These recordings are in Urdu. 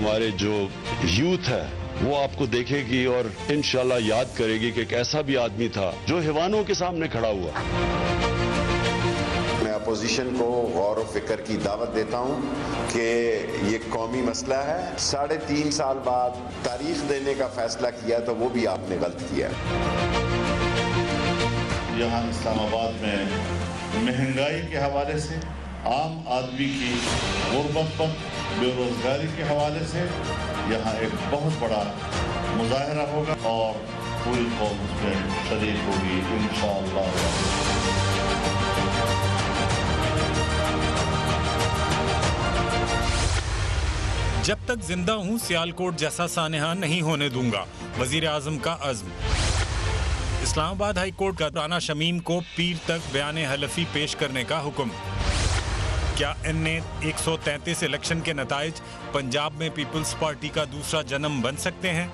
ہمارے جو یوتھ ہے وہ آپ کو دیکھے گی اور انشاءاللہ یاد کرے گی کہ ایک ایسا بھی آدمی تھا جو حیوانوں کے سامنے کھڑا ہوا. میں اپوزیشن کو غور و فکر کی دعوت دیتا ہوں کہ یہ قومی مسئلہ ہے. 3.5 سال بعد تاریخ دینے کا فیصلہ کیا تو وہ بھی آپ نے غلط کیا. یہاں اسلام آباد میں مہنگائی کے حوالے سے، عام آدمی کی غربت پر، بے روزگاری کے حوالے سے یہاں ایک بہت بڑا مظاہرہ ہوگا اور پوری قوم اس میں شریک ہوگی انشاءاللہ. جب تک زندہ ہوں سیالکوٹ جیسا سانحہ نہیں ہونے دوں گا، وزیر اعظم کا عزم. اسلام آباد ہائی کورٹ کا رانا شمیم کو پیر تک بیان حلفی پیش کرنے کا حکم. کیا NA 133 الیکشن کے نتائج پنجاب میں پیپلز پارٹی کا دوسرا جنم بن سکتے ہیں؟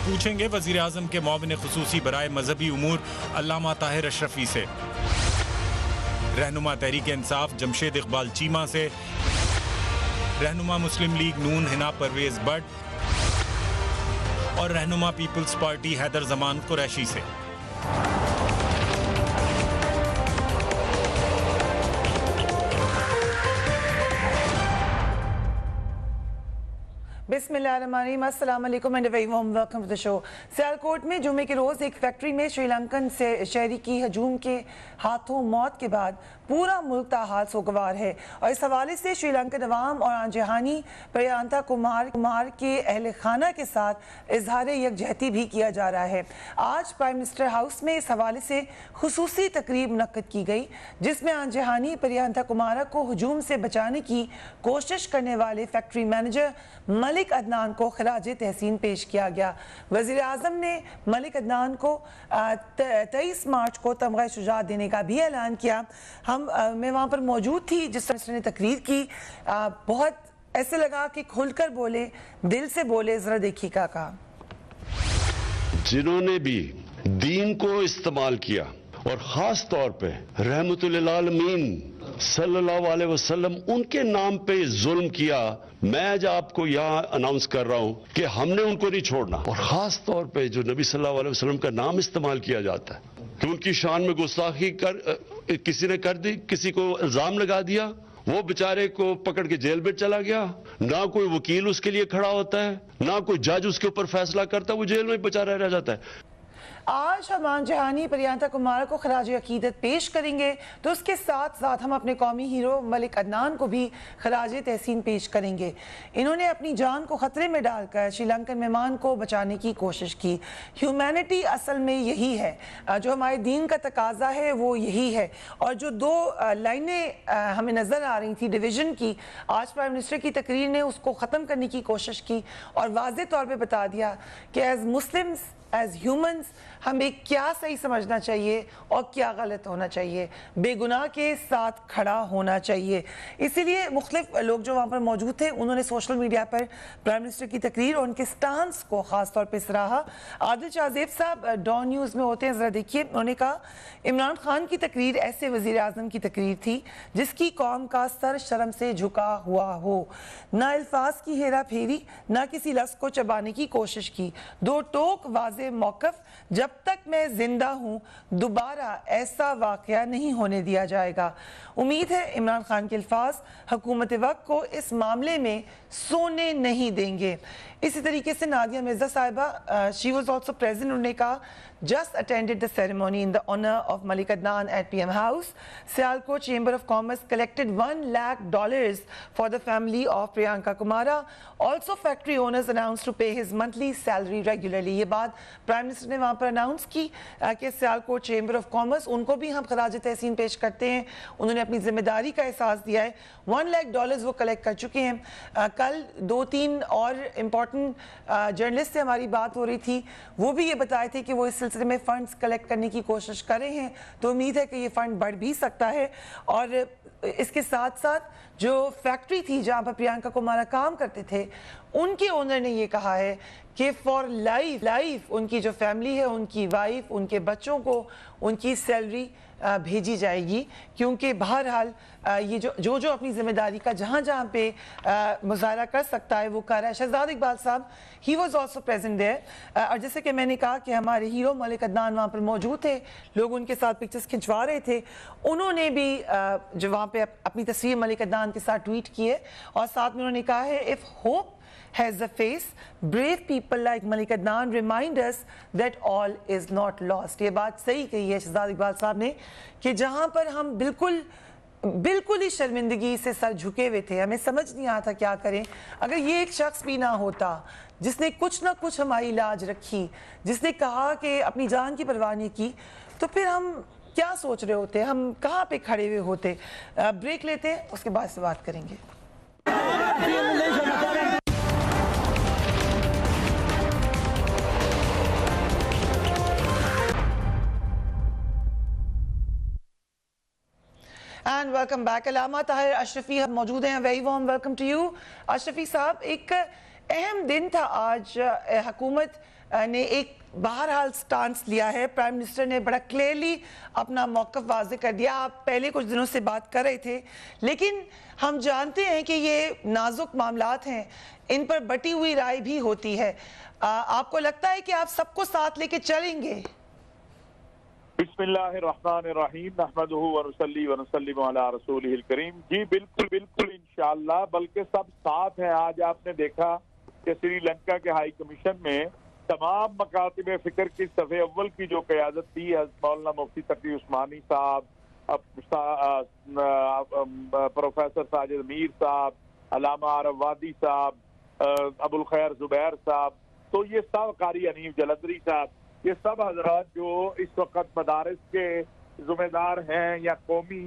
پوچھیں گے وزیر اعظم کے معاون خصوصی برائے مذہبی امور علامہ طاہر اشرفی سے، رہنما تحریک انصاف جمشید اقبال چیمہ سے، رہنما مسلم لیگ نون حنا پرویز بٹ اور رہنما پیپلز پارٹی حیدر زمان قریشی سے. بسم اللہ الرحمن الرحیم. السلام علیکم and very warm welcome to the show. Sialkot میں جمعے کے روز ایک فیکٹری میں سری لنکن شہری کی ہجوم کے ہاتھوں موت کے بعد پورا ملک تاحال سوگوار ہے اور اس حوالے سے سری لنکن عوام اور جہانی پریانتا کمار کے اہل خانہ کے ساتھ اظہار یکجہتی بھی کیا جا رہا ہے. آج پرائم منسٹر ہاؤس میں اس حوالے سے خصوصی تقریب منعقد کی گئی جس میں جہانی پریانتا کمارا کو ہجوم سے بچانے کی کوشش کرنے والے فیکٹری مینیجر ملک عدنان کو خراج تحسین پیش کیا گیا. وزیر اعظم نے ملک عدنان کو 23 مارچ کو تمغہ شجاعت دینے کا بھی اعلان کیا. میں وہاں پر موجود تھی جس طرح نے تقریر کی. بہت ایسے لگا کہ کھل کر بولے، دل سے بولے. ذرا دیکھیے کیا کہا. جنہوں نے بھی دین کو استعمال کیا اور خاص طور پہ رحمت للعالمین صلی اللہ علیہ وسلم ان کے نام پہ ظلم کیا، میں آج آپ کو یہاں اناؤنس کر رہا ہوں کہ ہم نے ان کو نہیں چھوڑنا. اور خاص طور پہ جو نبی صلی اللہ علیہ وسلم کا نام استعمال کیا جاتا ہے کہ ان کی شان میں گستاخی کسی نے کر دی، کسی کو الزام لگا دیا، وہ بیچارے کو پکڑ کے جیل میں چلا گیا. نہ کوئی وکیل اس کے لیے کھڑا ہوتا ہے، نہ کوئی جج اس کے اوپر فیصلہ کرتا ہے، وہ جیل میں بیچارہ رہ جاتا ہے. آج ہم جہانی پریانتا کمارا کو خراج عقیدت پیش کریں گے تو اس کے ساتھ ساتھ ہم اپنے قومی ہیرو ملک عدنان کو بھی خراج تحسین پیش کریں گے. انہوں نے اپنی جان کو خطرے میں ڈال کر سری لنکن مہمان کو بچانے کی کوشش کی. ہیومینٹی اصل میں یہی ہے، جو ہمارے دین کا تقاضا ہے وہ یہی ہے. اور جو دو لائنیں ہمیں نظر آ رہی تھی ڈویژن کی، آج پرائم منسٹر کی تقریر نے اس کو ختم کرنے کی کوشش کی اور واضح طور پہ بتا دیا کہ ایز مسلمز، ایز ہیومنز ہمیں کیا صحیح سمجھنا چاہیے اور کیا غلط ہونا چاہیے. بے گناہ کے ساتھ کھڑا ہونا چاہیے. اسی لیے مختلف لوگ جو وہاں پر موجود تھے انہوں نے سوشل میڈیا پر پرائم منسٹر کی تقریر اور ان کے سٹانس کو خاص طور پہ سراہا. عادل شاہ زیب صاحب ڈان نیوز میں ہوتے ہیں، ذرا دیکھیے. انہوں نے کہا عمران خان کی تقریر ایسے وزیر اعظم کی تقریر تھی جس کی قوم کا سر شرم سے جھکا ہوا ہو. نہ الفاظ کی ہیرا پھیری، نہ کسی لفظ کو چبانے کی کوشش کی. دو ٹوک واضح موقف، جب تک میں زندہ ہوں دوبارہ ایسا واقعہ نہیں ہونے دیا جائے گا. امید ہے عمران خان کے الفاظ حکومت وقت کو اس معاملے میں سونے نہیں دیں گے. اسی طریقے سے نادیہ مرزا صاحبہ she was also present. انہوں نے کہا just attended the ceremony in the honor of Malik Adnan at PM House. Sialkot Chamber of Commerce collected $1 lakh for the family of Priyanka Kumara. Also factory owners announced to pay his monthly salary regularly. یہ بات پرائم منسٹر نے وہاں پر اناؤنس کی کہ سیالکوٹ چیمبر آف کامرس ان کو بھی ہم خراج تحسین پیش کرتے ہیں. انہوں نے اپنی ذمہ داری کا احساس دیا ہے. $1 lakh وہ کلیکٹ کر چکے ہیں. کل 2-3 اور امپورٹنٹ جرنلسٹ سے ہماری بات ہو رہی تھی، وہ بھی یہ بتائے تھے کہ وہ اس سلسلے میں فنڈز کلیکٹ کرنے کی کوشش کر رہے ہیں. تو امید ہے کہ یہ فنڈ بڑھ بھی سکتا ہے. اور اس کے ساتھ ساتھ جو فیکٹری تھی جہاں پر پریانکا کمارا کام کرتے تھے ان کے اونر نے یہ کہا ہے کہ فار لائف ان کی جو فیملی ہے، ان کی وائف، ان کے بچوں کو ان کی سیلری بھیجی جائے گی، کیونکہ بہرحال یہ جو اپنی ذمہ داری کا جہاں پہ مظاہرہ کر سکتا ہے وہ کر رہا ہے۔ شہزاد اقبال صاحب he was also present there, اور جیسے کہ میں نے کہا کہ ہمارے ہیرو ملک عدنان وہاں پر موجود تھے، لوگ ان کے ساتھ پکچرز کھنچوا رہے تھے، انہوں نے بھی جو وہاں پہ اپنی تصویر ملک عدنان کے ساتھ ٹویٹ کی ہے، اور ساتھ میں انہوں نے کہا ہے if hope has a face, brave people like Malik Adnan remind us that all is not lost۔ یہ بات صحیح کہی ہے شہزاد اقبال صاحب نے کہ جہاں پر ہم بالکل ہی شرمندگی سے سر جھکے ہوئے تھے، ہمیں سمجھ نہیں آتا کیا کریں، اگر یہ ایک شخص بھی نہ ہوتا جس نے کچھ نہ کچھ ہماری لاج رکھی، جس نے کہا کہ اپنی جان کی پرواہ نہیں کی، تو پھر ہم کیا سوچ رہے ہوتے، ہم کہاں پہ کھڑے ہوئے ہوتے۔ بریک لیتے ہیں، اس کے بعد سے بات کریں گے۔ And welcome back. Allama Tahir Ashrafi موجود ہیں، very warm welcome to you. Ashrafi sahib, ایک اہم دن تھا آج، حکومت نے ایک بہرحال سٹانس لیا ہے، پرائم منسٹر نے بڑا کلیئرلی اپنا موقف واضح کر دیا۔ آپ پہلے کچھ دنوں سے بات کر رہے تھے، لیکن ہم جانتے ہیں کہ یہ نازک معاملات ہیں، ان پر بٹی ہوئی رائے بھی ہوتی ہے، آپ کو لگتا ہے کہ آپ سب کو ساتھ لے کے چلیں گے؟ بسم اللہ الرحمن الرحیم، نحمدہ ونصلی ونسلم علی رسولہ الکریم۔ جی بالکل انشاءاللہ، بلکہ سب ساتھ ہیں۔ آج آپ نے دیکھا کہ سری لنکا کے ہائی کمیشن میں تمام مکاتب فکر کی صف اول کی جو قیادت تھی، مولانا مفتی تقی عثمانی صاحب، پروفیسر ساجد میر صاحب، علامہ عارف وادی صاحب، ابو الخیر زبیر صاحب، تو یہ سب قاری انیف جلندری صاحب، یہ سب حضرات جو اس وقت مدارس کے ذمہ دار ہیں یا قومی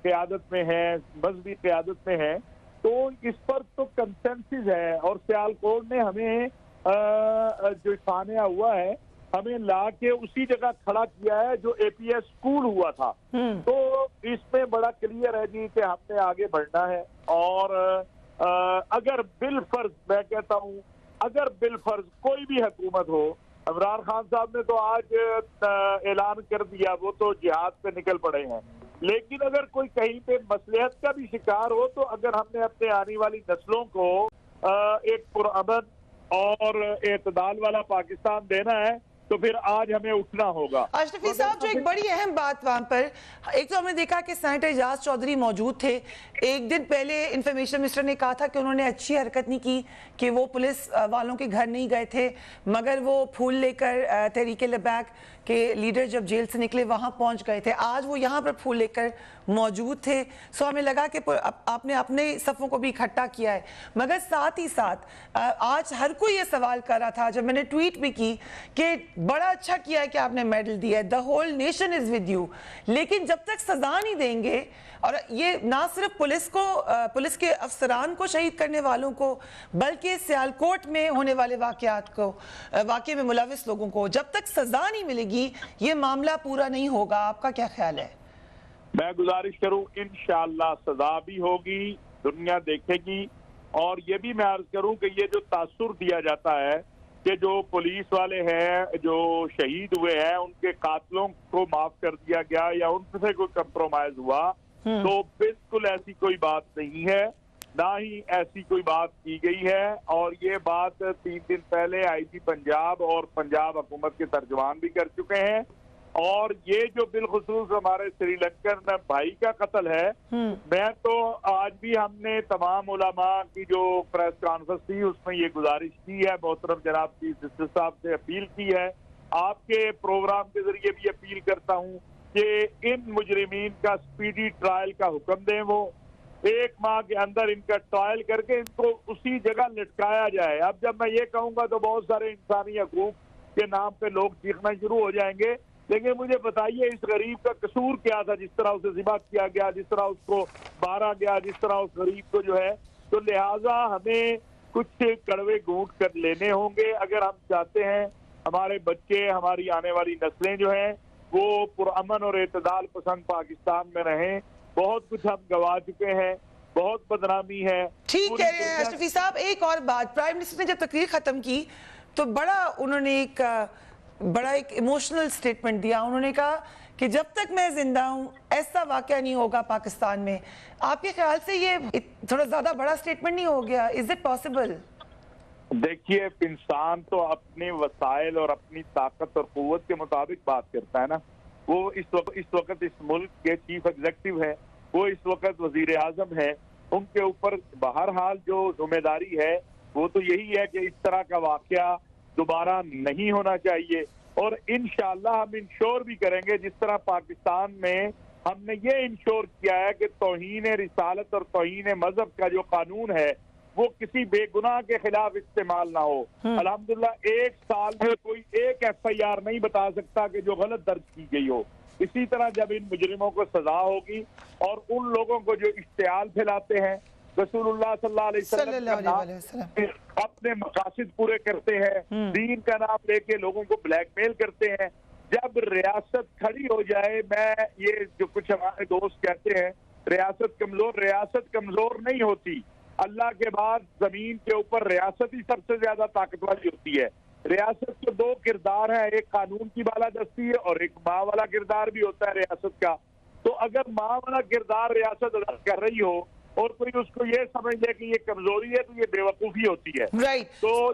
قیادت میں ہیں، مذہبی قیادت میں ہیں، تو اس پر تو کنسنسس ہے۔ اور سیالکوٹ نے ہمیں جو سانحہ ہوا ہے، ہمیں لا کے اسی جگہ کھڑا کیا ہے جو اے پی ایس اسکول ہوا تھا، تو اس میں بڑا کلیئر ہے جی کہ ہم نے آگے بڑھنا ہے۔ اور اگر بالفرض، میں کہتا ہوں، اگر بالفرض کوئی بھی حکومت ہو، عمران خان صاحب نے تو آج اعلان کر دیا، وہ تو جہاد پہ نکل پڑے ہیں، لیکن اگر کوئی کہیں پہ مصلحت کا بھی شکار ہو، تو اگر ہم نے اپنے آنے والی نسلوں کو ایک پرامن اور اعتدال والا پاکستان دینا ہے، تو پھر آج ہمیں اٹھنا ہوگا۔ اشرفی صاحب، جو ایک بڑی اہم بات وہاں پر، ایک تو ہم نے دیکھا کہ سینیٹر اعجاز چودھری موجود تھے، ایک دن پہلے انفارمیشن منسٹر نے کہا تھا کہ انہوں نے اچھی حرکت نہیں کی کہ وہ پولیس والوں کے گھر نہیں گئے تھے، مگر وہ پھول لے کر تحریک لبیک کے لیڈر جب جیل سے نکلے وہاں پہنچ گئے تھے، آج وہ یہاں پر پھول لے کر موجود تھے، سو ہمیں لگا کہ آپ نے اپنے صفوں کو بھی اکٹھا کیا ہے، مگر ساتھ ہی ساتھ آج ہر کوئی یہ سوال کر رہا تھا، جب میں نے ٹویٹ بھی کی کہ بڑا اچھا کیا ہے کہ آپ نے میڈل دیا ہے، the whole nation is with you، لیکن جب تک سزا نہیں دیں گے، اور یہ نہ صرف پولیس کے افسران کو شہید کرنے والوں کو، بلکہ سیالکوٹ میں ہونے والے واقعے میں ملوث لوگوں کو، جب تک سزا نہیں ملے گی یہ معاملہ پورا نہیں ہوگا۔ آپ کا کیا خیال ہے؟ میں گزارش کروں، انشاءاللہ سزا بھی ہوگی، دنیا دیکھے گی، اور یہ بھی میں عرض کروں کہ یہ جو تاثر دیا جاتا ہے کہ جو پولیس والے ہیں جو شہید ہوئے ہیں ان کے قاتلوں کو معاف کر دیا گیا یا ان سے کوئی کمپرومائز ہوا، تو بالکل ایسی کوئی بات نہیں ہے، نہ ہی ایسی کوئی بات کی گئی ہے۔ اور یہ بات 3 دن پہلے آئی جی پنجاب اور پنجاب حکومت کے ترجمان بھی کر چکے ہیں، اور یہ جو بالخصوص ہمارے سری لنکن بھائی کا قتل ہے، میں تو آج بھی ہم نے تمام علماء کی جو پریس کانفرنس تھی اس میں یہ گزارش کی ہے، محترم جناب چیف جسٹس صاحب سے اپیل کی ہے، آپ کے پروگرام کے ذریعے بھی اپیل کرتا ہوں کہ ان مجرمین کا سپیڈی ٹرائل کا حکم دیں، وہ 1 ماہ کے اندر ان کا ٹرائل کر کے ان کو اسی جگہ لٹکایا جائے۔ اب جب میں یہ کہوں گا تو بہت سارے انسانی حقوق کے نام پہ لوگ چیخنا شروع ہو جائیں گے، لیکن مجھے بتائیے اس غریب کا قصور کیا تھا جس طرح اسے ذبح کیا گیا، جس طرح اس کو مارا گیا، جس طرح اس غریب کو جو ہے، تو لہٰذا ہمیں کچھ کڑوے گھونٹ کر لینے ہوں گے اگر ہم چاہتے ہیں ہمارے بچے، ہماری آنے والی نسلیں جو ہیں وہ پرامن اور اعتدال پسند پاکستان میں رہیں۔ بہت کچھ ہم گوا چکے ہیں، بہت بدنامی ہے. ٹھیک کہہ رہے ہیں اشرفی صاحب. ایک اور بات, پرائم منسٹر نے جب تقریر ختم کی تو انہوں نے ایک ایموشنل سٹیٹمنٹ دیا. انہوں نے کہا کہ جب تک میں زندہ ہوں ایسا واقعہ نہیں ہوگا پاکستان میں. آپ کے خیال سے یہ تھوڑا زیادہ بڑا سٹیٹمنٹ نہیں ہو گیا؟ Is it possible? دیکھیے, انسان تو اپنے وسائل اور اپنی طاقت اور قوت کے مطابق بات کرتا ہے نا. وہ اس وقت اس ملک کے چیف ایگزیکٹو ہے, وہ اس وقت وزیر اعظم ہے. ان کے اوپر بہرحال جو ذمہ داری ہے وہ تو یہی ہے کہ اس طرح کا واقعہ دوبارہ نہیں ہونا چاہیے. اور انشاءاللہ ہم انشور بھی کریں گے, جس طرح پاکستان میں ہم نے یہ انشور کیا ہے کہ توہین رسالت اور توہین مذہب کا جو قانون ہے وہ کسی بے گناہ کے خلاف استعمال نہ ہو. الحمدللہ 1 سال میں کوئی ایک FIR نہیں بتا سکتا کہ جو غلط درج کی گئی ہو. اسی طرح جب ان مجرموں کو سزا ہوگی اور ان لوگوں کو جو اشتعال پھیلاتے ہیں, رسول اللہ صلی اللہ علیہ وسلم اپنے مقاصد پورے کرتے ہیں, دین کا نام لے کے لوگوں کو بلیک میل کرتے ہیں, جب ریاست کھڑی ہو جائے, میں یہ جو کچھ ہمارے دوست کہتے ہیں ریاست کمزور نہیں ہوتی. اللہ کے بعد زمین کے اوپر ریاست ہی سب سے زیادہ طاقت والی ہوتی ہے. ریاست کے 2 کردار ہیں, ایک قانون کی بالادستی ہے اور ایک ماں والا کردار بھی ہوتا ہے ریاست کا. تو اگر ماں والا کردار ریاست ادا کر رہی ہو اور کوئی اس کو یہ سمجھ لے کہ یہ کمزوری ہے تو یہ بے وقوفی ہوتی ہے. تو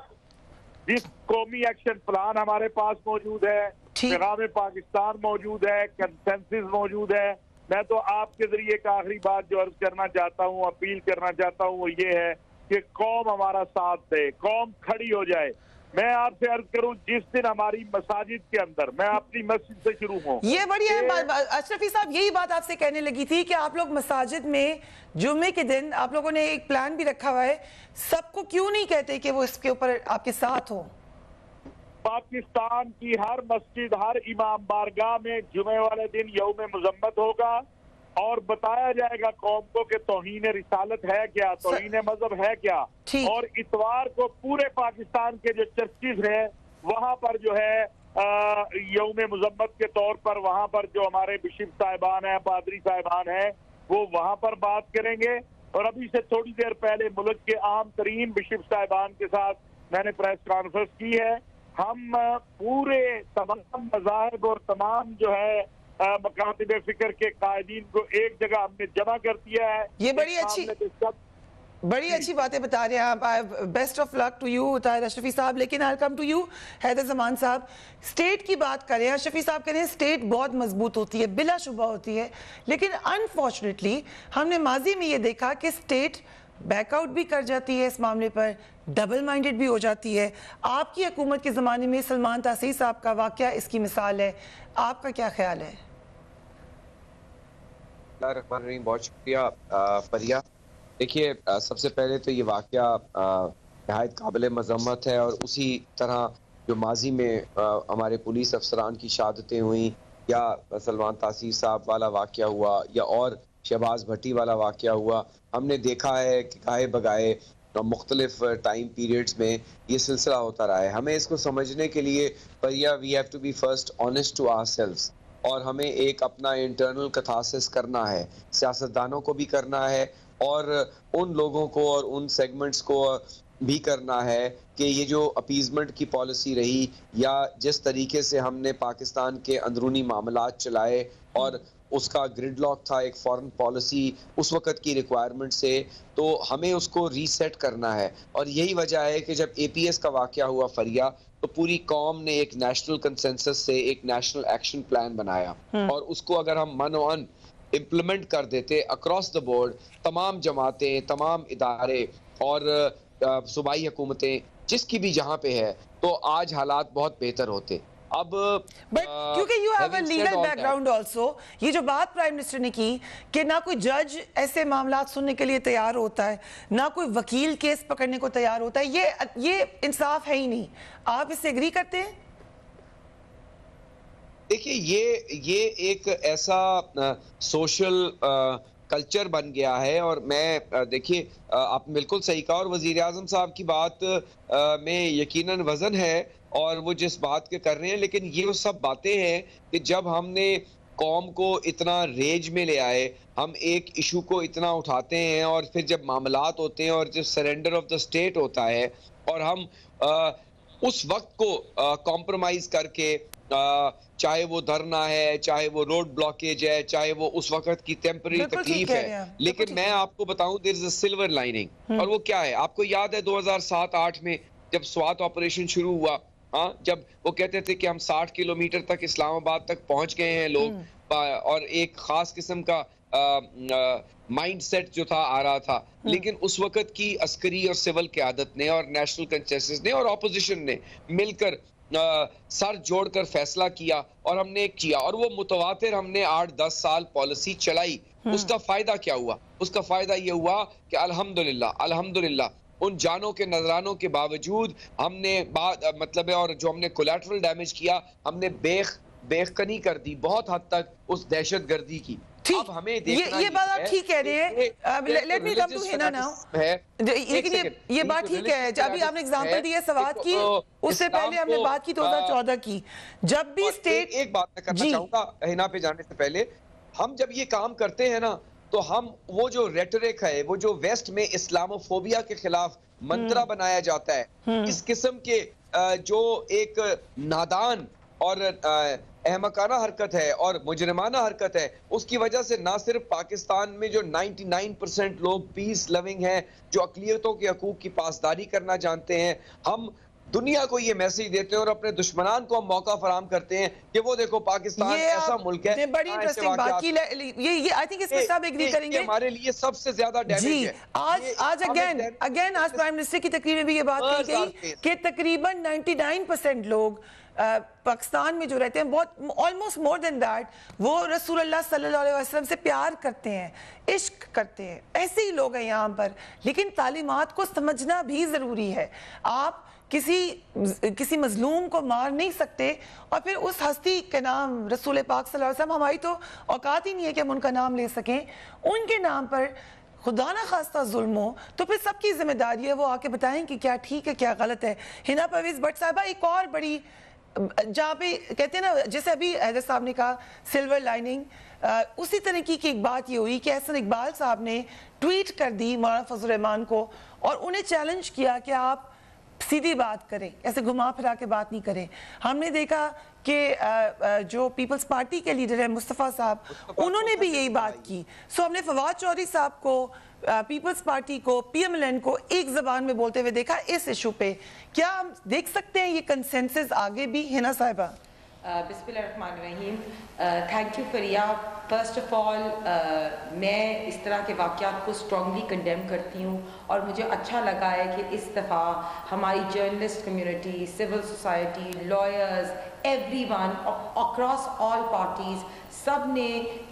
جس قومی ایکشن پلان ہمارے پاس موجود ہے, پیغام پاکستان موجود ہے, کنسنسس موجود ہے. میں تو آپ کے ذریعے ایک آخری بات جو عرض کرنا چاہتا ہوں, اپیل کرنا چاہتا ہوں, وہ یہ ہے کہ قوم ہمارا ساتھ دے, قوم کھڑی ہو جائے. میں آپ سے عرض کروں, جس دن ہماری مساجد کے اندر, میں اپنی مسجد سے شروع ہوں, یہ بڑی اہم بات اشرفی صاحب, یہی بات آپ سے کہنے لگی تھی کہ آپ لوگ مساجد میں جمعے کے دن آپ لوگوں نے ایک پلان بھی رکھا ہوا ہے, سب کو کیوں نہیں کہتے کہ وہ اس کے اوپر آپ کے ساتھ ہوں؟ پاکستان کی ہر مسجد, ہر امام بارگاہ میں جمعے والے دن یوم مذمت ہوگا اور بتایا جائے گا قوم کو کہ توہین رسالت ہے کیا, توہین مذہب ہے کیا. اور اتوار کو پورے پاکستان کے جو چرچز ہیں وہاں پر جو ہے یوم مذمت کے طور پر وہاں پر جو ہمارے بشپ صاحبان ہیں, پادری صاحبان ہیں, وہ وہاں پر بات کریں گے. اور ابھی سے تھوڑی دیر پہلے ملک کے عام ترین بشپ صاحبان کے ساتھ میں نے پریس کانفرنس کی ہے. ہم پورے تمام مذاہب اور تمام جو ہے مکاتب فکر کے قائدین کو ایک جگہ ہم نے جمع کر دیا ہے. یہ بڑی اچھی باتیں بتا رہے ہیں آپ. Best of luck to you Tahir Ashrafi sahib. لیکن I'll come to you Haider زمان صاحب. اسٹیٹ کی بات کریں, اشرفی صاحب کہہ رہے ہیں اسٹیٹ بہت مضبوط ہوتی ہے, بلا شبہ ہوتی ہے, لیکن انفارچونیٹلی ہم نے ماضی میں یہ دیکھا کہ اسٹیٹ بیک آؤٹ بھی کر جاتی ہے اس معاملے پر, ڈبل مائنڈڈ بھی ہو جاتی ہے. آپ کی حکومت کے زمانے میں سلمان تاثیر صاحب کا واقعہ اس کی مثال ہے. آپ کا کیا خیال ہے؟ الرحمن الرحیم, بہت شکریہ فریہ. دیکھیے, سب سے پہلے تو یہ واقعہ نہایت قابل مذمت ہے, اور اسی طرح جو ماضی میں ہمارے پولیس افسران کی شہادتیں ہوئیں, یا سلمان تاثیر صاحب والا واقعہ ہوا, یا اور شہباز بھٹی والا واقعہ ہوا, ہم نے دیکھا ہے کہ گاہے بگاہے مختلف ٹائم پیریڈز میں یہ سلسلہ ہوتا رہا ہے. ہمیں اس کو سمجھنے کے لیے Fariha, we have to be first honest to our selves, اور ہمیں ایک اپنا انٹرنل کتھاسس کرنا ہے, سیاستدانوں کو بھی کرنا ہے اور ان لوگوں کو اور ان سیگمنٹس کو بھی کرنا ہے کہ یہ جو اپیزمنٹ کی پالیسی رہی, یا جس طریقے سے ہم نے پاکستان کے اندرونی معاملات چلائے, اور اس کا گریڈ لاک تھا ایک فورن پالیسی اس وقت کی ریکوائرمنٹ سے, تو ہمیں اس کو ریسیٹ کرنا ہے. اور یہی وجہ ہے کہ جب APS کا واقعہ ہوا فریہ, تو پوری قوم نے ایک نیشنل کنسنسس سے ایک نیشنل ایکشن پلان بنایا, اور اس کو اگر ہم من امپلیمنٹ کر دیتے اکراس دا بورڈ, تمام جماعتیں, تمام ادارے اور صوبائی حکومتیں جس کی بھی جہاں پہ ہے, تو آج حالات بہت بہتر ہوتے. اب کیونکہ you have a legal back ground also, یہ جو بات پرائم منسٹر نے کی کہ نہ کوئی جج ایسے معاملات سننے کے لیے تیار ہوتا ہے, نہ کوئی وکیل کیس پکڑنے کو تیار ہوتا ہے, یہ انصاف ہے ہی نہیں. آپ اس سے ایگری کرتے ہیں؟ دیکھیے, یہ ایک ایسا سوشل کلچر بن گیا ہے, اور میں دیکھیے آپ بالکل صحیح کہا, اور وزیر اعظم صاحب کی بات میں یقیناً وزن ہے اور وہ جس بات کے کر رہے ہیں, لیکن یہ وہ سب باتیں ہیں کہ جب ہم نے قوم کو اتنا ریج میں لے آئے, ہم ایک ایشو کو اتنا اٹھاتے ہیں اور پھر جب معاملات ہوتے ہیں اور جب سرنڈر آف دا اسٹیٹ ہوتا ہے اور ہم اس وقت کو کمپرومائز کر کے, چاہے وہ دھرنا ہے, چاہے وہ روڈ بلاکیج ہے, چاہے وہ اس وقت کی ٹیمپرری تکلیف ہے, لیکن میں آپ کو بتاؤں دیر از اے سلور لائننگ, اور وہ کیا ہے؟ آپ کو یاد ہے 2007-8 میں جب سوات آپریشن شروع ہوا, جب وہ کہتے تھے کہ ہم 60 کلومیٹر تک اسلام آباد تک پہنچ گئے ہیں لوگ, اور ایک خاص قسم کا مائنڈ سیٹ جو تھا آ رہا تھا, لیکن اس وقت کی عسکری اور سول قیادت نے اور نیشنل کنسنسس نے اور اپوزیشن نے مل کر سر جوڑ کر فیصلہ کیا اور ہم نے کیا, اور وہ متواتر ہم نے 8-10 سال پالیسی چلائی. اس کا فائدہ کیا ہوا؟ اس کا فائدہ یہ ہوا کہ الحمدللہ ان جانوں کے نذرانوں کے باوجود ہم نے مطلب ہے, اور جو ہم نے کولیٹرل ڈیمیج کیا, ہم نے بیخ کنی کر دی بہت حد تک اس دہشت گردی کی. اب ہمیں دیکھنا یہ بات آپ ٹھیک کہہ رہے ہیں. Let me come to Hina now. لیکن یہ بات ٹھیک ہے, ابھی آپ نے ایگزامپل دی ہے سوات کی, اس سے پہلے ہم نے بات کی 2014 کی, جب بھی اسٹیٹ. ایک بات میں کرنا چاہوں گا ہینا پہ جانے سے پہلے, ہم جب یہ کام کرتے ہیں نا تو ہم وہ جو ریٹرک ہے, وہ جو ویسٹ میں اسلاموفوبیا کے خلاف منترا بنایا جاتا ہے, اس قسم کے جو ایک نادان اور احمقانہ حرکت ہے اور مجرمانہ حرکت ہے, اس کی وجہ سے نہ صرف پاکستان میں جو 99% لوگ پیس لوننگ ہیں, جو اقلیتوں کے حقوق کی پاسداری کرنا جانتے ہیں, ہم دنیا کو یہ میسیج دیتے ہیں اور اپنے دشمنان کو ہم موقع فراہم کرتے ہیں کہ وہ دیکھو پاکستان ایسا ملک ہے. بڑی انٹرسٹنگ بات کی, یہ آئی تھنک اس پہ سب ایگری کریں گے, ہمارے لیے سب سے زیادہ ڈیمیج ہے. آج اگین آج پرائم منسٹر کی تقریر میں بھی یہ بات کی گئی کہ تقریباً 99% لوگ پاکستان میں جو رہتے ہیں, بہت almost more than that, وہ رسول اللہ صلی اللہ علیہ وسلم سے پیار کرتے ہیں, عشق کرتے ہیں. ایسے ہی لوگ ہیں یہاں پر, لیکن تعلیمات کو سمجھنا بھی ضروری ہے. آپ کسی مظلوم کو مار نہیں سکتے اور پھر اس ہستی کے نام رسول پاک صلی اللہ علیہ وسلم, ہماری تو اوقات ہی نہیں ہے کہ ہم ان کا نام لے سکیں, ان کے نام پر خدا نہ خواستہ ظلم ہو تو پھر سب کی ذمہ داری ہے وہ آ کے بتائیں کہ کیا ٹھیک ہے کیا غلط ہے. ہنا پرویز بٹ صاحبہ, ایک اور بڑی جہاں پہ کہتے ہیں نا, جیسے ابھی حیدر صاحب نے کہا سلور لائننگ, اسی طرح کی ایک بات یہ ہوئی کہ احسن اقبال صاحب نے ٹویٹ کر دی مولانا فضل الرحمان کو اور انہیں چیلنج کیا کہ آپ سیدھی بات کریں, ایسے گھما پھرا کے بات نہیں کریں. ہم نے دیکھا کہ جو پیپلز پارٹی کے لیڈر ہیں مصطفیٰ صاحب, انہوں نے بھی یہی بات کی. سو ہم نے فواد چودھری صاحب کو, پیپلز پارٹی کو, پی ایم ایل این کو ایک زبان میں بولتے ہوئے دیکھا اس ایشو پہ. کیا ہم دیکھ سکتے ہیں یہ کنسنسس آگے بھی؟ ہنا صاحبہ. بسم اللہ الرحمن الرحیم. Thank you Fariha. First of all میں اس طرح کے واقعات کو اسٹرانگلی کنڈیم کرتی ہوں, اور مجھے اچھا لگا ہے کہ اس دفعہ ہماری journalist community, civil society, lawyers, everyone across all parties, سب نے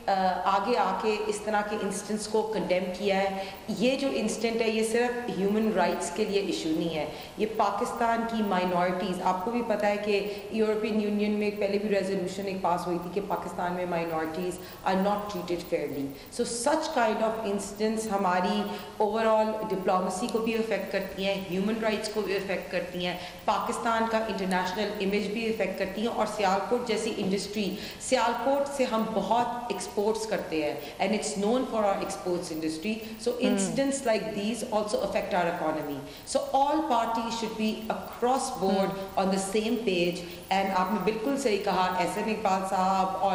آگے آ کے اس طرح کے انسٹنس کو کنڈیم کیا ہے. یہ جو انسٹنٹ ہے یہ صرف ہیومن رائٹس کے لیے ایشو نہیں ہے, یہ پاکستان کی مائنورٹیز, آپ کو بھی پتہ ہے کہ یورپین یونین میں پہلے بھی ریزولوشن ایک پاس ہوئی تھی کہ پاکستان میں minorities are not treated fairly. So such kind of instance ہماری اوور آل ڈپلومسی کو بھی افیکٹ کرتی ہیں, ہیومن رائٹس کو بھی افیکٹ کرتی ہیں, پاکستان کا انٹرنیشنل امیج بھی افیکٹ کرتی ہیں. اور سیالکوٹ جیسی انڈسٹری, سیالکوٹ سے ہم بہت ایکسپورٹس کرتے ہیں and it's known for our exports industry. So incidents like these also affect our economy. So all parties should be across board on the same page. اینڈ آپ نے بالکل صحیح کہا, احسن اقبال صاحب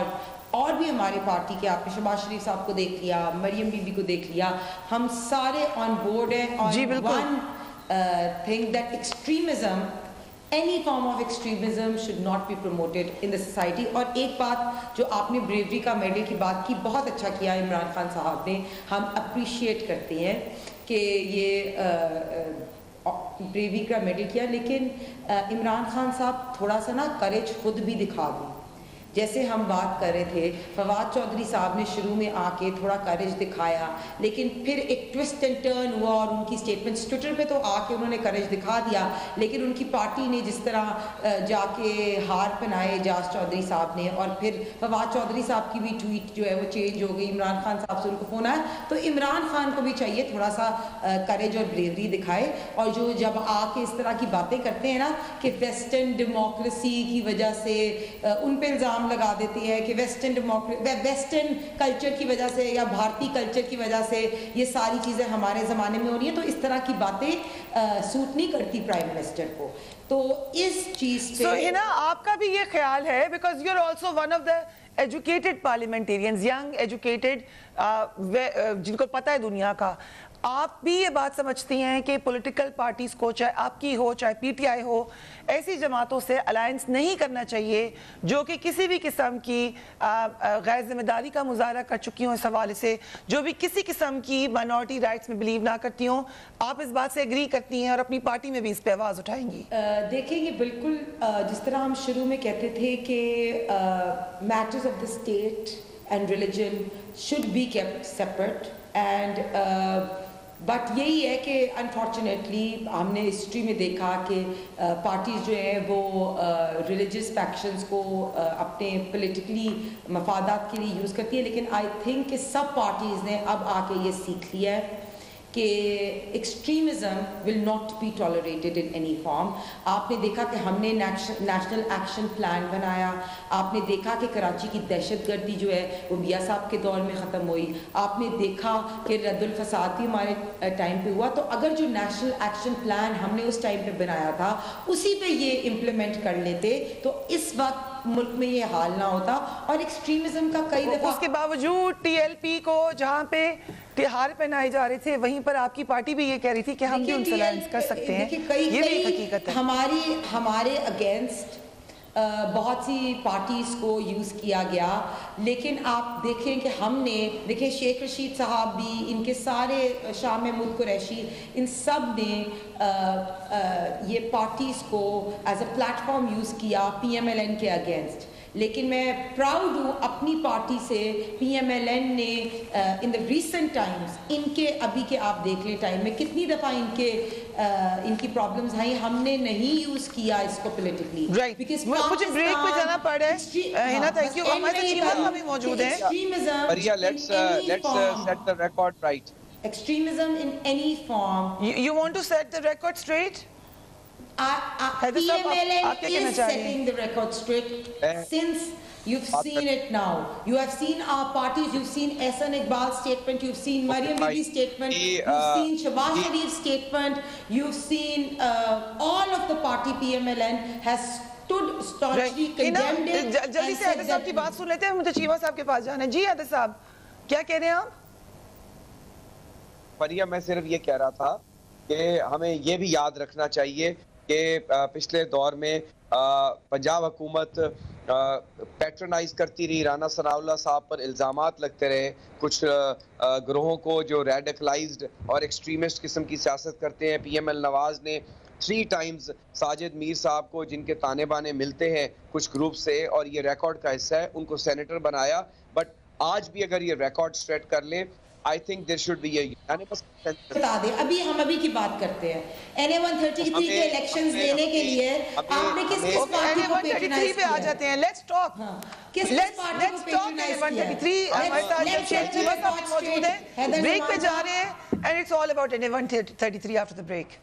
اور بھی ہماری پارٹی کے, آپ نے شہباز شریف صاحب کو دیکھ لیا, مریم بی بی کو دیکھ لیا, ہم سارے آن بورڈ ہیں on one thing that extremism, any form of extremism should not be promoted in the society. اور ایک بات جو آپ نے بریوری کا میڈل کی بات کی, بہت اچھا کیا عمران خان صاحب نے, ہم اپریشیٹ کرتے ہیں کہ یہ بریوری کا میڈل کیا, لیکن عمران خان صاحب تھوڑا سا نا کریج خود بھی دکھا دیں. جیسے ہم بات کر رہے تھے, فواد چودھری صاحب نے شروع میں آ کے تھوڑا کریج دکھایا, لیکن پھر ایک ٹوسٹ اینڈ ٹرن ہوا اور ان کی سٹیٹمنٹس ٹویٹر پہ تو آ کے انہوں نے کریج دکھا دیا, لیکن ان کی پارٹی نے جس طرح جا کے ہار پہنائے اعجاز چودھری صاحب نے, اور پھر فواد چودھری صاحب کی بھی ٹویٹ جو ہے وہ چینج ہو گئی, عمران خان صاحب سے ان کو فون آیا. تو عمران خان کو بھی چاہیے تھوڑا سا کریج اور بریوری دکھائے, اور جو جب آ کے اس طرح کی باتیں کرتے ہیں نا کہ ویسٹرن ڈیموکریسی کی وجہ سے ان پہ الزام الزام لگا دیتی ہے کہ ویسٹرن کلچر کی وجہ سے یا بھارتی کلچر کی وجہ سے یہ ساری چیزیں ہمارے زمانے میں ہو رہی ہیں, تو اس طرح کی باتیں سوٹ نہیں کرتی پرائم منسٹر کو. تو اس چیز پہ ہنا آپ کا بھی یہ خیال ہے, because you are also one of the educated parliamentarians, young educated, جن کو پتہ ہے دنیا کا, آپ بھی یہ بات سمجھتی ہیں کہ پولیٹیکل پارٹیز کو, چاہے آپ کی ہو چاہے پی ٹی آئی ہو, ایسی جماعتوں سے الائنس نہیں کرنا چاہیے جو کہ کسی بھی قسم کی غیر ذمہ داری کا مظاہرہ کر چکی ہوں اس حوالے سے, جو بھی کسی قسم کی مائنورٹی رائٹس میں بلیو نہ کرتی ہوں؟ آپ اس بات سے ایگری کرتی ہیں اور اپنی پارٹی میں بھی اس پہ آواز اٹھائیں گی؟ دیکھیں یہ بالکل جس طرح ہم شروع میں کہتے تھے کہ matters of the state and religion should be kept separate, and but یہی ہے کہ انفارچونیٹلی ہم نے ہسٹری میں دیکھا کہ پارٹیز جو ہیں وہ ریلیجس فیکشنز کو اپنے پولیٹیکلی مفادات کے لیے یوز کرتی ہے, لیکن آئی تھنک کہ سب پارٹیز نے اب آ کے یہ سیکھ لیا ہے کہ extremism will not be tolerated in any form. آپ نے دیکھا کہ ہم نے نیشنل ایکشن پلان بنایا, آپ نے دیکھا کہ کراچی کی دہشت گردی جو ہے وہ میاں صاحب کے دور میں ختم ہوئی, آپ نے دیکھا کہ رد الفساد بھی ہمارے ٹائم پہ ہوا. تو اگر جو نیشنل ایکشن پلان ہم نے اس ٹائم پہ بنایا تھا اسی پہ یہ امپلیمنٹ کر لیتے تو اس وقت ملک میں یہ حال نہ ہوتا. اور ایکسٹریمزم کا کئی دفعہ اس کے باوجود ٹی ایل پی کو جہاں پہ تہار پہنائے جا رہے تھے وہیں پر آپ کی پارٹی بھی یہ کہہ رہی تھی کہ ہم بھی ان سے الائنس کر سکتے ہیں, یہ بھی ایک حقیقت ہے. ہمارے اگینسٹ بہت سی پارٹیز کو یوز کیا گیا, لیکن آپ دیکھیں کہ ہم نے دیکھیں شیخ رشید صاحب بھی, ان کے سارے, شاہ محمود قریشی, ان سب نے یہ پارٹیز کو as a plate form use کیا پی ایم ایل این کے اگینسٹ. لیکن میں پراؤڈ ہوں اپنی پارٹی سے, پی ایم ایل این نے ان دا ریسنٹ ٹائمز, ان کے ابھی کے آپ دیکھ لیں ٹائم میں کتنی دفعہ ان کی پرابلمز آئی, ہم نے نہیں یوز کیا اس کو پولیٹیکلی. مجھے بریک پہ جانا پڑ رہا ہے. ہنا تھینک یو. ہمارے ساتھ شیما صاحب بھی موجود ہیں. Extremism in any form. You want to set the record straight? PMLN is setting the record straight since you've seen it now. You have seen our parties, you've seen Ehsan Iqbal's statement, you've seen Maryam Bibi's statement, you've seen Shahbaz Sharif's statement, you've seen all of the party PMLN has stood staunchly condemned it. جلدی سے حیدر صاحب کی بات سن لیتے ہیں, مجھے چیمہ صاحب کے پاس جانا ہے. جی حیدر صاحب کیا کہہ رہے ہیں آپ؟ فریہ میں صرف یہ کہہ رہا تھا کہ ہمیں یہ بھی یاد رکھنا چاہیے کہ پچھلے دور میں پنجاب حکومت پیٹرنائز کرتی رہی, رانا ثناء اللہ صاحب پر الزامات لگتے رہے, کچھ گروہوں کو جو ریڈیکلائزڈ اور ایکسٹریمسٹ قسم کی سیاست کرتے ہیں. پی ایم ایل نواز نے 3 times ساجد میر صاحب کو, جن کے تانے بانے ملتے ہیں کچھ گروپ سے اور یہ ریکارڈ کا حصہ ہے, ان کو سینیٹر بنایا. بٹ آج بھی اگر یہ ریکارڈ سٹریٹ کر لیں, I think there should be a unanimous consensus. بتا دیں ابھی کی بات کرتے ہیں NA-133 کے الیکشنز لینے کے لیے آپ نے کس پارٹی کو پیٹرنائز کیا؟ NA-133 پہ آ جاتے ہیں. Let's talk. کس پارٹی کو پیٹرنائز کیا؟ ہمارے ساتھ شیخ چیمہ صاحب موجود ہیں, بریک پہ جا رہے ہیں, and it's all about NA-133 after the break.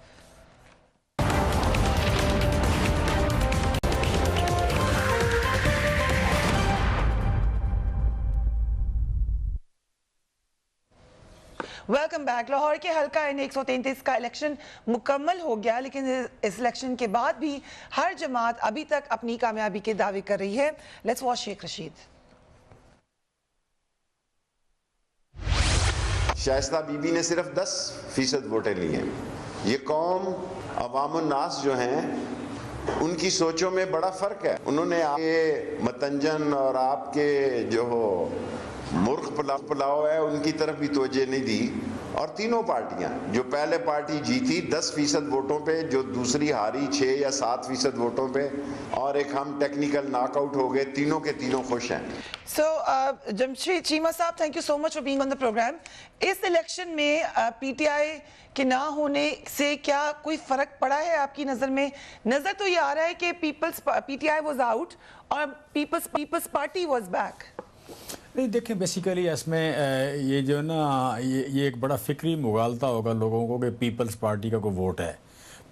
Welcome back. Lahore کے حلقہ N133 کا الیکشن مکمل ہو گیا, لیکن اس الیکشن کے بعد بھی ہر جماعت ابھی تک اپنی کامیابی کے دعوے کر رہی ہے. Let's watch Sheikh Rashid. Shaista be be نے صرف 10% ووٹیں لی ہیں. یہ قوم عوام الناس جو ہیں ان کی سوچوں میں بڑا فرق ہے. انہوں نے آپ کے متنجن اور آپ کے جو مرغ پلاؤ ہے ان کی طرف بھی توجہ نہیں دی. اور تینوں پارٹیاں, جو پہلے پارٹی جیتی 10% ووٹوں پہ, جو دوسری ہاری 6 یا 7% ووٹوں پہ, اور ایک ہم ٹیکنیکل ناک آؤٹ ہو گئے, تینوں کے تینوں خوش ہیں. سو جمشید چیمہ صاحب, thank you so much for being on the program. اس الیکشن میں پی ٹی آئی کے نہ ہونے سے کیا کوئی فرق پڑا ہے آپ کی نظر میں؟ نظر تو یہ آ رہا ہے کہ پی ٹی آئی واز آؤٹ اور پیپلز پارٹی واز بیک. نہیں دیکھیں, بیسیکلی اس میں یہ جو نا یہ ایک بڑا فکری مغالطہ ہوگا لوگوں کو کہ پیپلز پارٹی کا کوئی ووٹ ہے.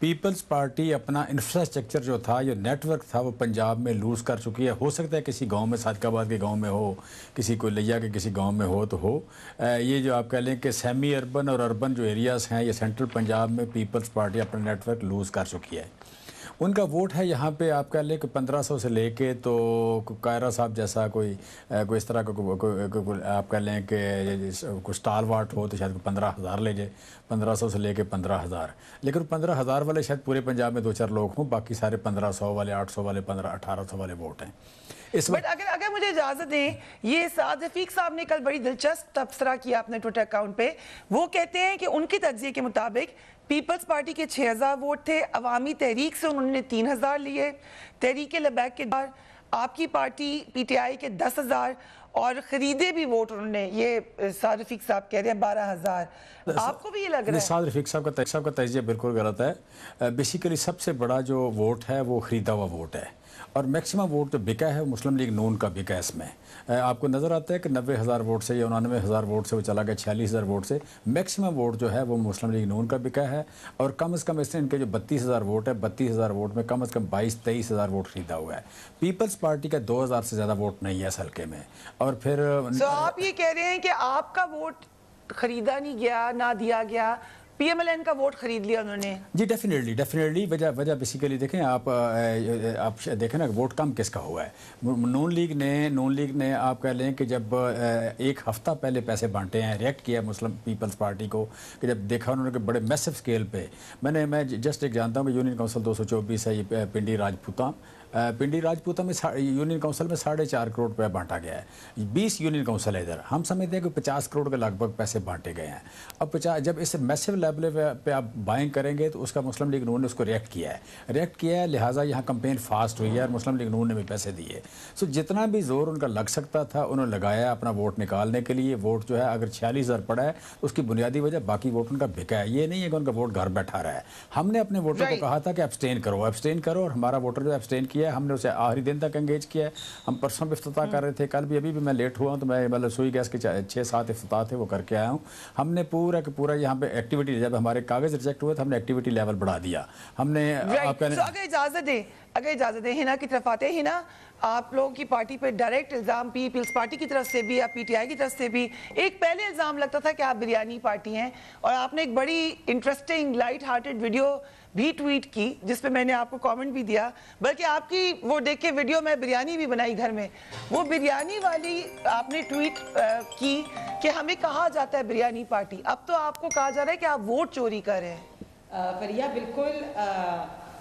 پیپلز پارٹی اپنا انفراسٹرکچر جو تھا، جو نیٹ ورک تھا، وہ پنجاب میں لوز کر چکی ہے. ہو سکتا ہے کسی گاؤں میں، صادق آباد کے گاؤں میں ہو، کسی کو لیا کے کسی گاؤں میں ہو تو ہو. یہ جو آپ کہہ لیں کہ سیمی اربن اور اربن جو ایریاز ہیں، یہ سینٹرل پنجاب میں پیپلز پارٹی اپنا نیٹ ورک لوز کر چکی ہے. ان کا ووٹ ہے یہاں پہ آپ کہہ لیں کہ 1500 سے لے کے تو قائرہ صاحب جیسا کوئی اس طرح کا آپ کہہ لیں کہ کوئی اسٹال واٹ ہو تو شاید 15,000 لے جائے، 1500 سے لے کے 15,000. لیکن 15,000 والے شاید پورے پنجاب میں 2-4 لوگ ہوں، باقی سارے 1500 والے، 800 والے، 1800 والے ووٹ ہیں. بٹ اگر مجھے اجازت دیں، یہ سعد رفیق صاحب نے کل بڑی دلچسپ تبصرہ کیا اپنے ٹویٹر اکاؤنٹ پہ. وہ کہتے ہیں کہ ان کی تجزیے کے مطابق پیپلز پارٹی کے 6,000 ووٹ تھے، عوامی تحریک سے انہوں نے 3,000 لیے، تحریک لبیک کے بعد آپ کی پارٹی پی ٹی آئی کے 10,000 اور خریدے بھی ووٹ انہوں نے، یہ سعد رفیق صاحب کہہ رہے ہیں 12,000. آپ کو بھی یہ لگ رہا ہے؟ سعد رفیق صاحب کا تجزیہ بالکل غلط ہے. بیسیکلی سب سے بڑا جو ووٹ ہے وہ خریدا ہوا ووٹ ہے، اور میکسیمم ووٹ جو بکا ہے مسلم لیگ نون کا بکا ہے. اس میں آپ کو نظر آتا ہے کہ 90,000 ووٹ سے یا 99,000 ووٹ سے وہ چلا گیا 46,000 ووٹ سے. میکسیمم ووٹ جو ہے وہ مسلم لیگ نون کا بکا ہے، اور کم از کم اس نے ان کے جو 32,000 ووٹ ہے، 32,000 ووٹ میں کم از کم 22-23,000 ووٹ خریدا ہوا ہے. پیپلز پارٹی کا 2,000 سے زیادہ ووٹ نہیں ہے اس حلقے میں. اور پھر آپ یہ کہہ رہے ہیں کہ آپ کا ووٹ خریدا نہیں گیا، نہ دیا گیا، پی ایم ایل این کا ووٹ خرید لیا انہوں نے؟ جی ڈیفینیٹلی وجہ بیسیکلی دیکھیں آپ دیکھیں نا ووٹ کم کس کا ہوا ہے. نون لیگ نے آپ کہہ لیں کہ جب ایک ہفتہ پہلے پیسے بانٹے ہیں، ریئیکٹ کیا مسلم پیپلز پارٹی کو کہ جب دیکھا انہوں نے کہ بڑے میسو اسکیل پہ. میں جسٹ ایک جانتا ہوں کہ یونین کونسل 224 ہے، یہ پنڈی راجپوتا میں یونین کونسل میں 4.5 کروڑ روپے بانٹا گیا ہے. 20 یونین کونسل ہے ادھر. ہم سمجھتے ہیں کہ 50 کروڑ کے لگ بھگ پیسے بانٹے گئے ہیں. اب جب اس میسو لیول پہ آپ بائنگ کریں گے تو اس کا مسلم لیگ نون نے اس کو ریئیکٹ کیا ہے، لہٰذا یہاں کمپین فاسٹ ہوئی ہے اور مسلم لیگ نون نے بھی پیسے دیے. سو جتنا بھی زور ان کا لگ سکتا تھا انہوں نے لگایا اپنا ووٹ نکالنے کے لیے. ووٹ جو ہے اگر 46,000 پڑا ہے تو اس کی بنیادی وجہ باقی ووٹ ان کا بکا ہے. یہ نہیں ہے کہ ان کا ووٹ گھر بیٹھا رہا ہے. ہم نے اپنے ووٹر کو کہا تھا کہ ابسٹین کرو، اور ہمارا ووٹر جو ابسٹین کیا ہے، ہم نے اسے آخری دن تک انگیج کیا ہے. ہم پرسوں بھی افتتاح کر رہے تھے، کل بھی ابھی میں لیٹ ہوا ہوں تو میں مطلب سوئی گیس کے 6-7 افتتاح تھے وہ کر کے آیا ہوں. ہم نے پورا کہ پورا یہاں پہ ایکٹیویٹی، جب ہمارے کاغذ ریجیکٹ ہوئے تو ہم نے ایکٹیویٹی لیول بڑھا دیا. ہم نے اگر اجازت دیں ہنا کی طرف آتے ہیں. ہنا، آپ لوگوں کی پارٹی پہ ڈائریکٹ الزام پیپلز پارٹی کی طرف سے بھی یا پی ٹی آئی کی طرف سے بھی ایک پہلے الزام لگتا تھا کہ آپ بریانی پارٹی ہیں، اور آپ نے ایک بڑی انٹرسٹنگ لائٹ ہارٹڈ ویڈیو بھی ٹویٹ کی جس پہ میں نے آپ کو کامنٹ بھی دیا، بلکہ آپ کی وہ دیکھ کے ویڈیو میں بریانی بھی بنائی گھر میں. وہ بریانی والی آپ نے ٹویٹ کی کہ ہمیں کہا جاتا ہے بریانی پارٹی، اب تو آپ کو کہا جا رہا ہے کہ آپ ووٹ چوری کر رہے ہیں. فریہ بالکل،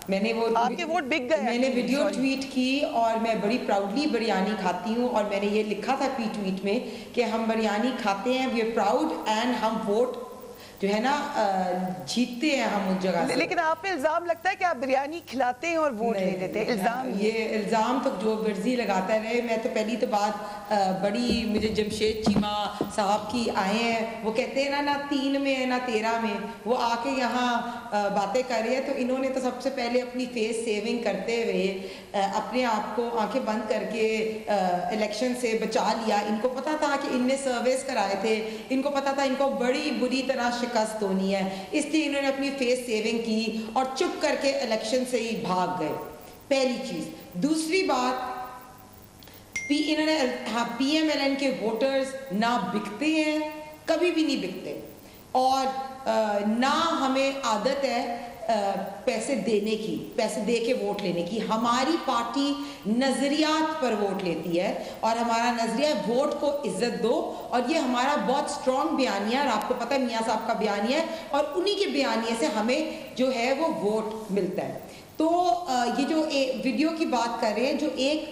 میں نے وہ آپ کے ووٹ بک گئے. میں نے ویڈیو ٹویٹ کی اور میں بڑی پراؤڈلی بریانی کھاتی ہوں، اور میں نے یہ لکھا تھا پی ٹویٹ میں کہ ہم بریانی کھاتے ہیں، وی آر پراؤڈ، اینڈ ہم ووٹ جو ہے نا جیتتے ہیں ہم اس جگہ سے. لیکن آپ پہ الزام لگتا ہے کہ آپ بریانی کھلاتے ہیں اور ووٹ لے لیتے ہیں. الزام یہ الزام تو جو مرضی لگاتا رہے. میں تو پہلی تو بات بڑی مجھے جمشید چیمہ صاحب کی آئے ہیں، وہ کہتے ہیں نہ 3 میں نہ 13 میں، وہ آ کے یہاں باتیں کر رہے ہیں. تو انہوں نے تو سب سے پہلے اپنی فیس سیونگ کرتے ہوئے اپنے آپ کو آنکھیں بند کر کے الیکشن سے بچا لیا. ان کو پتا تھا کہ ان نے سرویز کرائے تھے، ان کو پتا تھا ان کو بڑی بری طرح شکست ہونی ہے، اس لیے انہوں نے اپنی فیس سیونگ کی اور چپ کر کے الیکشن سے ہی بھاگ گئے. پہلی چیز. دوسری بات، انہوں نے پی ایم ایل این کے ووٹرز نہ بکتے ہیں، کبھی بھی نہیں بکتے، اور نہ ہمیں عادت ہے پیسے دینے کی، پیسے دے کے ووٹ لینے کی. ہماری پارٹی نظریات پر ووٹ لیتی ہے، اور ہمارا نظریہ ہے ووٹ کو عزت دو، اور یہ ہمارا بہت سٹرونگ بیانیہ ہے، اور آپ کو پتہ ہے میاں صاحب کا بیانیہ ہے، اور انہی کے بیانیے سے ہمیں جو ہے وہ ووٹ ملتا ہے. تو یہ جو ویڈیو کی بات کر رہے ہیں، جو ایک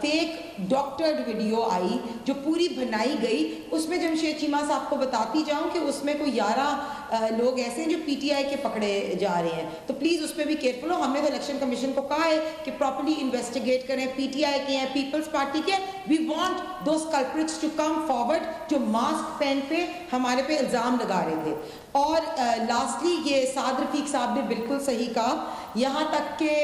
فیک ڈاکٹرڈ ویڈیو آئی جو پوری بنائی گئی، اس میں جمشید چیمہ صاحب کو بتاتی جاؤں کہ اس میں کوئی 11 لوگ ایسے ہیں جو پی ٹی آئی کے پکڑے جا رہے ہیں. تو پلیز اس پہ بھی کیئرفل ہو. ہم نے تو الیکشن کمیشن کو کہا ہے کہ پراپرلی انویسٹیگیٹ کریں. پی ٹی آئی کے ہیں، پیپلز پارٹی کے. We want those culprits to come forward جو ماسک پہن پہ ہمارے پہ الزام لگا رہے تھے. اور لاسٹلی یہ سعد رفیق صاحب نے بالکل صحیح کہا، یہاں تک کہ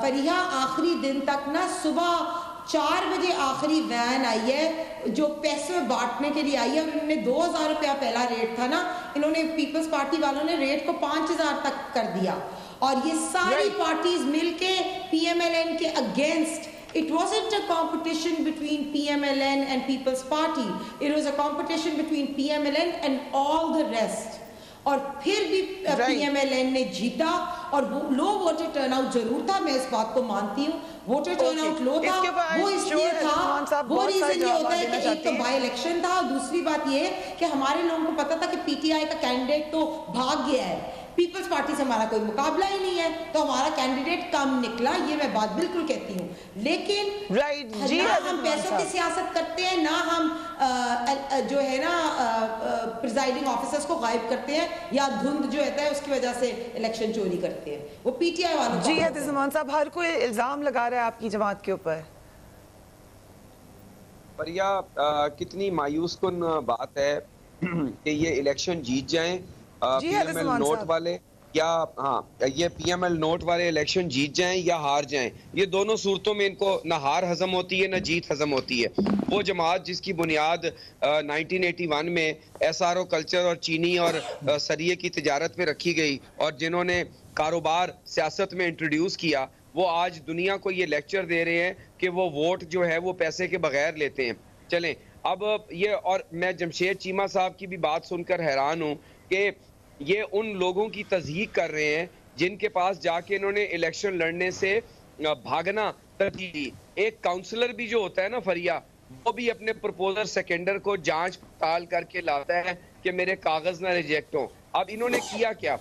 فریحہ آخری دن تک نا صبح 4 بجے آخری وین آئی ہے جو پیسے بانٹنے کے لیے آئی ہے, اور انہوں نے 2000 روپیہ پہلا ریٹ تھا نا, انہوں نے پیپلز پارٹی والوں نے ریٹ کو 5000 تک کر دیا, اور یہ ساری پارٹیز مل کے پی ایم ایل این کے against. It wasn't a competition between PMLN and People's Party. It was a competition between PMLN and all the rest. اور پھر بھی پی ایم ایل این نے جیتا, اور لو ووٹر ٹرن آؤٹ ضرور تھا, میں اس بات کو مانتی ہوں, ووٹر ٹرن آؤٹ لو تھا, وہ اس لیے تھا, وہ ریزن یہ ہوتا ہے کہ ایک تو بائی الیکشن تھا, اور دوسری بات یہ کہ ہمارے لوگوں کو پتا تھا کہ پی ٹی آئی کا کینڈیڈیٹ تو بھاگ گیا ہے, پیپلز پارٹی سے ہمارا کوئی مقابلہ ہی نہیں ہے, تو ہمارا کینڈیڈیٹ کم نکلا, یہ میں بات بالکل کہتی ہوں. لیکن نہ ہم پیسوں کی سیاست کرتے ہیں, نہ ہم جو ہے نا پریزائڈنگ آفیسرز کو غائب کرتے ہیں, یا دھند جو ہوتا ہے اس کی وجہ سے الیکشن چوری کرتے ہیں, وہ پی ٹی آئی والوں. جی زمان صاحب, ہر کوئی الزام لگا رہا ہے آپ کی جماعت کے اوپر. پریا, کتنی مایوس کن بات ہے کہ یہ الیکشن جیت جائیں پی ایم ایل نوٹ والے, یا ہاں یہ پی ایم ایل نوٹ والے الیکشن جیت جائیں یا ہار جائیں, یہ دونوں صورتوں میں ان کو نہ ہار ہضم ہوتی ہے نہ جیت ہضم ہوتی ہے. وہ جماعت جس کی بنیاد 1981 میں ایس آر او کلچر اور چینی اور سریے کی تجارت میں رکھی گئی, اور جنہوں نے کاروبار سیاست میں انٹروڈیوس کیا, وہ آج دنیا کو یہ لیکچر دے رہے ہیں کہ وہ ووٹ جو ہے وہ پیسے کے بغیر لیتے ہیں. چلیں اب یہ, اور میں جمشید چیمہ صاحب کی بھی بات سن کر حیران ہوں کہ یہ ان لوگوں کی تصدیق کر رہے ہیں جن کے پاس جا کے انہوں نے الیکشن لڑنے سے بھاگنا ترجیح دی. ایک کاؤنسلر بھی جو ہوتا ہے نا فریا, وہ بھی اپنے پرپوزر سیکنڈر کو جانچ پڑتال کر کے لاتا ہے کہ میرے کاغذ نہ ریجیکٹ ہوں. اب انہوں نے کیا کیا,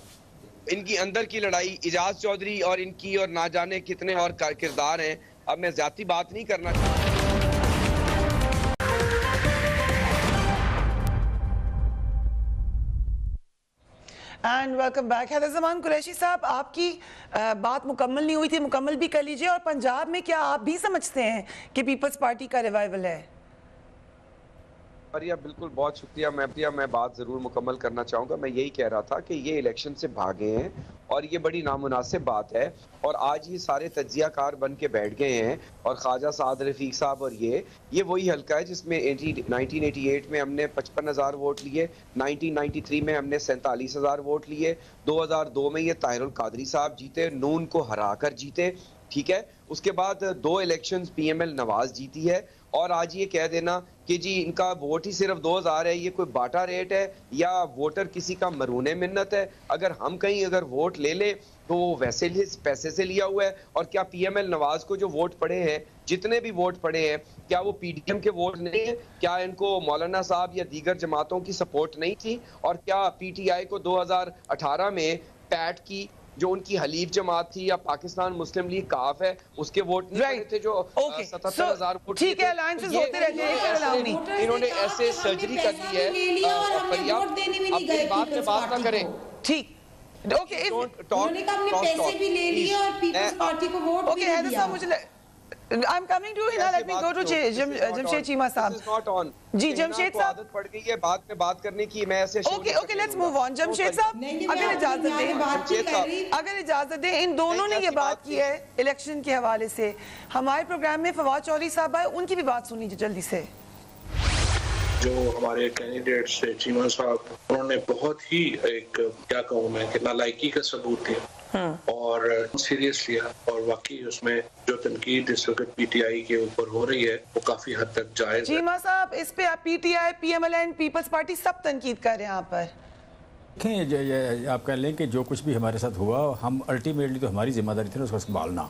ان کی اندر کی لڑائی, اعجاز چودھری اور ان کی اور نہ جانے کتنے اور کردار ہیں. اب میں ذاتی بات نہیں کرنا چاہتا. And welcome back. حیدر زمان قریشی صاحب, آپ کی بات مکمل نہیں ہوئی تھی, مکمل بھی کر لیجئے. اور پنجاب میں کیا آپ بھی سمجھتے ہیں کہ پیپلز پارٹی کا ریوائیول ہے؟ پریا بالکل, بہت شکریہ. میں بات ضرور مکمل کرنا چاہوں گا. میں یہی کہہ رہا تھا کہ یہ الیکشن سے بھاگے ہیں, اور یہ بڑی نامناسب بات ہے, اور آج یہ سارے تجزیہ کار بن کے بیٹھ گئے ہیں. اور خواجہ سعد رفیق صاحب, اور یہ وہی حلقہ ہے جس میں 1988 میں ہم نے 55,000 ووٹ لیے, 1993 میں ہم نے 47,000 ووٹ لیے, 2002 میں یہ طاہر القادری صاحب جیتے, نون کو ہرا کر جیتے, ٹھیک ہے. اس کے بعد 2 الیکشنز پی ایم ایل نواز جیتی ہے, اور آج یہ کہہ دینا کہ جی ان کا ووٹ ہی صرف 2000 ہے, یہ کوئی باٹا ریٹ ہے یا ووٹر کسی کا مرہون منت ہے. اگر ہم کہیں اگر ووٹ لے لیں تو وہ ویسے پیسے سے لیا ہوا ہے. اور کیا پی ایم ایل نواز کو جو ووٹ پڑے ہیں, جتنے بھی ووٹ پڑے ہیں, کیا وہ پی ڈی ایم کے ووٹ نہیں ہیں؟ کیا ان کو مولانا صاحب یا دیگر جماعتوں کی سپورٹ نہیں تھی؟ اور کیا پی ٹی آئی کو 2018 میں پیٹ کی جو ان کی حلیف جماعت تھی یا پاکستان مسلم لیگ کاف ہے اس کے ووٹ نہیں پڑے تھے جو 77,000 ووٹ ٹھیک ہے, الائنسز ہوتے رہتے ہیں, انہوں نے ایسے سرجری کر دی ہے. اپنی بات میں بات نہ کریں. ٹھیک, اوکے, انہوں نے کہا ہم نے پیسے بھی لے لیے اور پیپلز پارٹی کو ووٹ بھی دیا. I'm coming to you now. Let me go to Jamshed Cheema صاحب. جی جمشید صاحب, عادت پڑ گئی ہے بات میں بات کرنے کی. میں ایسے okay let's move on. Jamshed صاحب اگر اجازت دیں, ان دونوں نے یہ بات کی ہے الیکشن کے حوالے سے. ہمارے پروگرام میں فواد چودھری صاحب آئے, ان کی بھی بات سن لیجیے جلدی سے. جو ہمارے کینڈیڈیٹس تھے چیمہ صاحب, انہوں نے بہت ہی ایک کیا کہوں میں کہ نالائکی کا ثبوت دیا اور سیریس لیا, اور واقعی اس میں جو تنقید اس وقت پی ٹی آئی کے اوپر ہو رہی ہے وہ کافی حد تک جائز ہے. چیمہ صاحب, اس پہ P T I, P M L N, Peoples Party سب تنقید کر رہے ہیں. یہاں پر دیکھیں, آپ کہہ لیں کہ جو کچھ بھی ہمارے ساتھ ہوا, ہم الٹیمیٹلی تو ہماری ذمہ داری تھی نا اس کو سنبھالنا.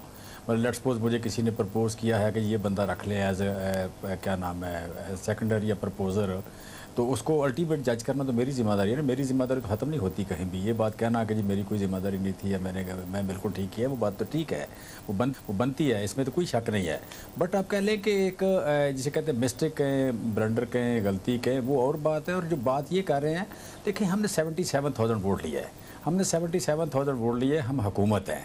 مطلب لیٹ سپوز مجھے کسی نے پرپوز کیا ہے کہ یہ بندہ رکھ لیں ایز اے کیا نام ہے سیکنڈر یا پرپوزر, تو اس کو الٹیمیٹ جج کرنا تو میری ذمہ داری ہے نا. میری ذمہ داری تو ختم نہیں ہوتی کہیں بھی. یہ بات کہنا کہ جی میری کوئی ذمہ داری نہیں تھی یا میں بالکل ٹھیک کیا, وہ بات تو ٹھیک ہے, وہ بنتی ہے, اس میں تو کوئی شک نہیں ہے. بٹ آپ کہہ لیں کہ ایک جسے کہتے ہیں مسٹیک کہیں, بلنڈر کہیں, غلطی کہیں, وہ اور بات ہے. اور جو بات یہ کر رہے ہیں, دیکھیں ہم نے 77,000 ووٹ لیے ہے, ہم نے 77,000 ووٹ لیے, ہم حکومت ہیں.